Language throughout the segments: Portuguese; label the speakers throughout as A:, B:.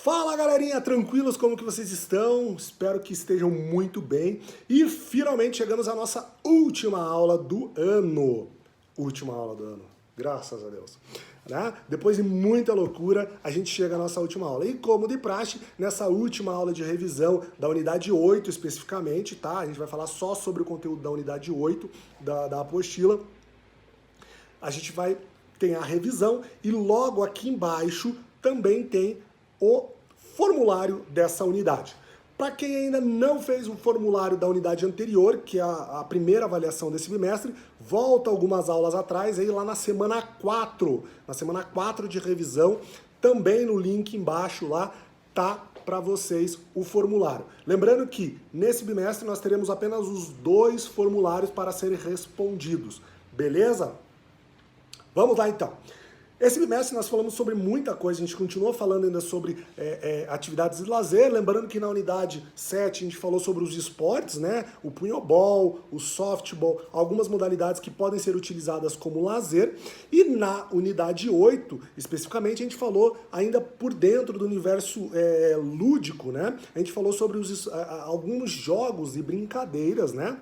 A: Fala galerinha, tranquilos? Como que vocês estão? Espero que estejam muito bem. E finalmente chegamos à nossa última aula do ano. Última aula do ano, graças a Deus. Né? Depois de muita loucura, a gente chega à nossa última aula. E como de praxe, nessa última aula de revisão da unidade 8 especificamente, tá? A gente vai falar só sobre o conteúdo da unidade 8 da apostila. A gente tem a revisão e logo aqui embaixo também tem o formulário dessa unidade. Para quem ainda não fez o formulário da unidade anterior, que é a primeira avaliação desse bimestre, volta algumas aulas atrás, aí lá na semana 4 de revisão, também no link embaixo lá, tá para vocês o formulário. Lembrando que nesse bimestre nós teremos apenas os 2 formulários para serem respondidos, beleza? Vamos lá então. Esse bimestre nós falamos sobre muita coisa, a gente continuou falando ainda sobre atividades de lazer, lembrando que na unidade 7 a gente falou sobre os esportes, né? O punhobol, o softball, algumas modalidades que podem ser utilizadas como lazer. E na unidade 8, especificamente, a gente falou ainda por dentro do universo lúdico, né? A gente falou sobre alguns jogos e brincadeiras, né?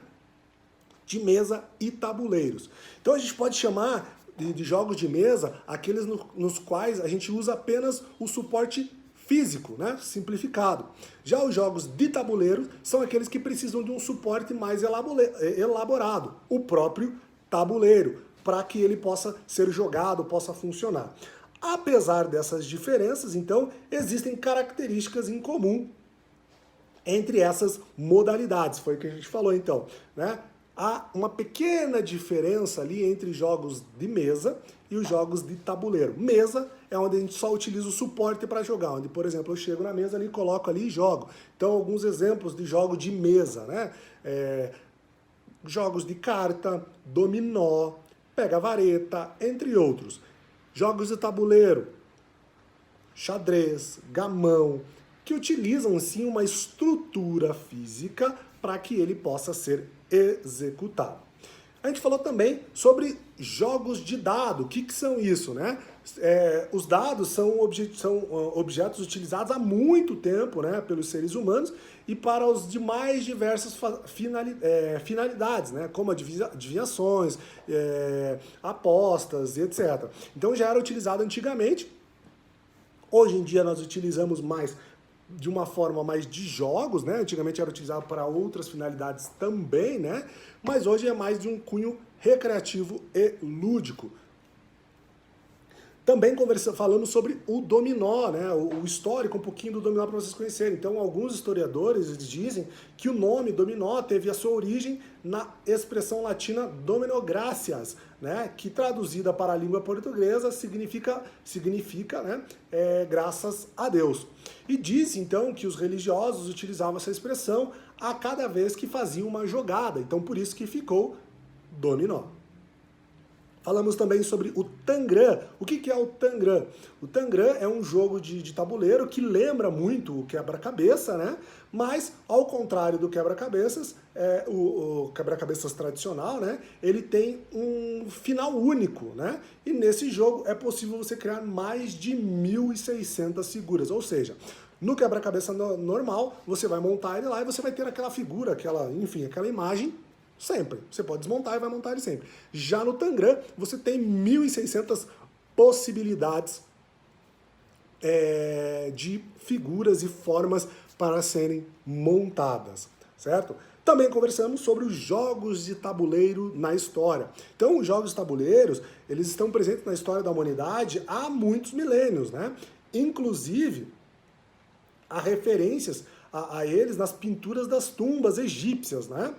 A: De mesa e tabuleiros. Então a gente pode chamar de jogos de mesa aqueles nos quais a gente usa apenas o suporte físico, né? Simplificado. Já os jogos de tabuleiro são aqueles que precisam de um suporte mais elaborado, o próprio tabuleiro, para que ele possa ser jogado, possa funcionar. Apesar dessas diferenças, então, existem características em comum entre essas modalidades. Foi o que a gente falou, então, né? Há uma pequena diferença ali entre jogos de mesa e os jogos de tabuleiro. Mesa é onde a gente só utiliza o suporte para jogar, onde, por exemplo, eu chego na mesa ali, coloco ali e jogo. Então, alguns exemplos de jogo de mesa, né? Jogos de carta, dominó, pega-vareta, entre outros. Jogos de tabuleiro, xadrez, gamão, que utilizam, sim, uma estrutura física para que ele possa ser executado. A gente falou também sobre jogos de dado. O que são isso, né? Os dados são objetos utilizados há muito tempo, né, pelos seres humanos e para os demais diversas finalidades, né, como adivinhações, apostas e etc. Então já era utilizado antigamente. Hoje em dia nós utilizamos mais de uma forma mais de jogos, né? Antigamente era utilizado para outras finalidades também, né? Mas hoje é mais de um cunho recreativo e lúdico. Também falamos sobre o dominó, né? O histórico, um pouquinho do dominó para vocês conhecerem. Então, alguns historiadores dizem que o nome dominó teve a sua origem na expressão latina domino gratias, né? Que traduzida para a língua portuguesa significa né? Graças a Deus. E diz então que os religiosos utilizavam essa expressão a cada vez que faziam uma jogada. Então, por isso que ficou dominó. Falamos também sobre o tangram. O que é o tangram? O tangram é um jogo de tabuleiro que lembra muito o quebra-cabeça, né? Mas, ao contrário do quebra-cabeças, o quebra-cabeças tradicional, né? Ele tem um final único, né? E nesse jogo é possível você criar mais de 1.600 figuras. Ou seja, no quebra-cabeça normal, você vai montar ele lá e você vai ter aquela figura, aquela imagem, sempre. Você pode desmontar e vai montar ele sempre. Já no tangram, você tem 1.600 possibilidades de figuras e formas para serem montadas, certo? Também conversamos sobre os jogos de tabuleiro na história. Então, os jogos de tabuleiros, eles estão presentes na história da humanidade há muitos milênios, né? Inclusive, há referências a eles nas pinturas das tumbas egípcias, né?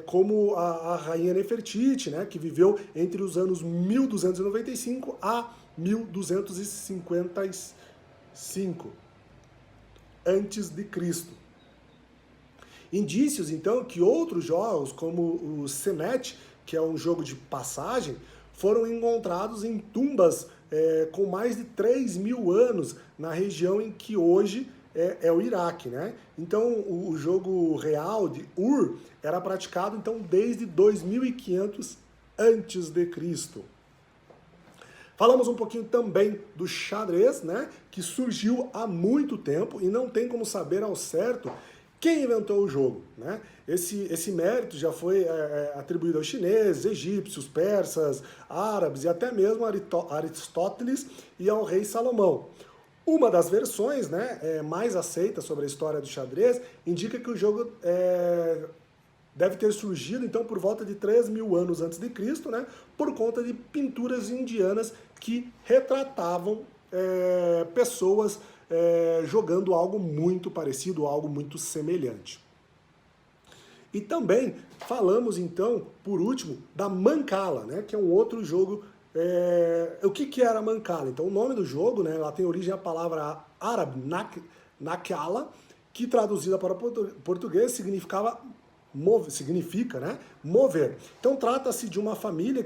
A: Como a rainha Nefertiti, né, que viveu entre os anos 1295 a 1255 antes de Cristo. Indícios, então, que outros jogos, como o Senet, que é um jogo de passagem, foram encontrados em tumbas com mais de 3.000 anos na região em que hoje é o Iraque, né? Então, o jogo real de Ur era praticado então desde 2500 antes de Cristo. Falamos um pouquinho também do xadrez, né, que surgiu há muito tempo e não tem como saber ao certo quem inventou o jogo, né? Esse mérito já foi atribuído aos chineses, egípcios, persas, árabes e até mesmo a Aristóteles e ao rei Salomão. Uma das versões, né, mais aceita sobre a história do xadrez indica que o jogo deve ter surgido então por volta de 3.000 anos antes de Cristo, né, por conta de pinturas indianas que retratavam pessoas jogando algo muito parecido, algo muito semelhante. E também falamos então, por último, da Mancala, né, que é um outro jogo. O que era Mancala? Então o nome do jogo, né, ela tem origem à palavra árabe Nakala, que traduzida para português significa, né, mover. Então trata-se de uma família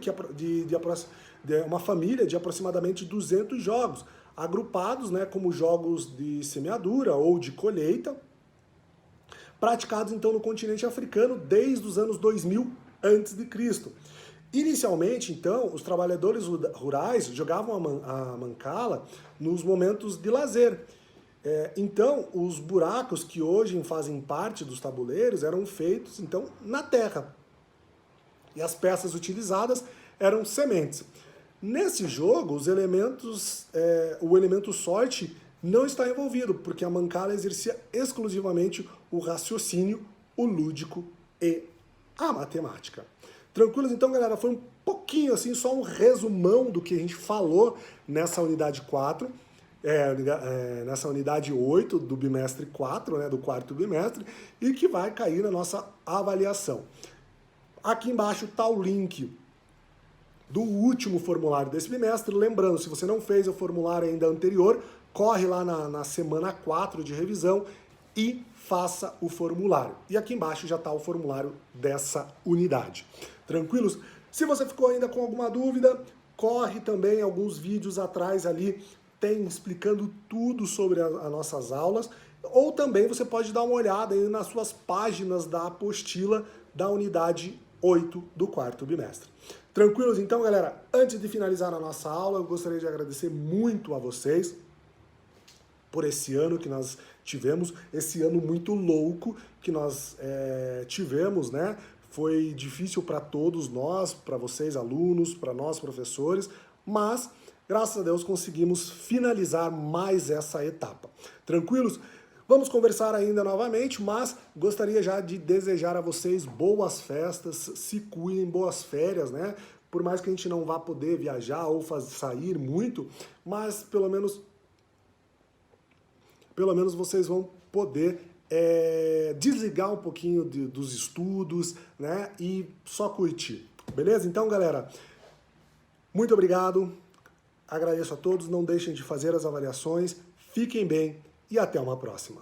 A: uma família de aproximadamente 200 jogos, agrupados, né, como jogos de semeadura ou de colheita, praticados então no continente africano desde os anos 2000 a.C. Inicialmente, então, os trabalhadores rurais jogavam a Mancala nos momentos de lazer. Então, os buracos que hoje fazem parte dos tabuleiros eram feitos então na terra. E as peças utilizadas eram sementes. Nesse jogo, o elemento sorte não está envolvido, porque a Mancala exercia exclusivamente o raciocínio, o lúdico e a matemática. Tranquilos? Então, galera, foi um pouquinho assim, só um resumão do que a gente falou nessa unidade 4, nessa unidade 8 do bimestre 4, né, do quarto bimestre, e que vai cair na nossa avaliação. Aqui embaixo está o link do último formulário desse bimestre. Lembrando, se você não fez o formulário ainda anterior, corre lá na semana 4 de revisão e faça o formulário. E aqui embaixo já está o formulário dessa unidade. Tranquilos? Se você ficou ainda com alguma dúvida, corre também alguns vídeos atrás ali, tem explicando tudo sobre as nossas aulas, ou também você pode dar uma olhada aí nas suas páginas da apostila da unidade 8 do quarto bimestre. Tranquilos? Então, galera, antes de finalizar a nossa aula, eu gostaria de agradecer muito a vocês por esse ano que nós tivemos, esse ano muito louco que nós tivemos, né? Foi difícil para todos nós, para vocês alunos, para nós professores, mas graças a Deus conseguimos finalizar mais essa etapa. Tranquilos? Vamos conversar ainda novamente, mas gostaria já de desejar a vocês boas festas, se cuidem, boas férias, né? Por mais que a gente não vá poder viajar ou sair muito, mas pelo menos vocês vão poder desligar um pouquinho dos estudos, né? E só curtir, beleza? Então, galera, muito obrigado, agradeço a todos, não deixem de fazer as avaliações, fiquem bem e até uma próxima.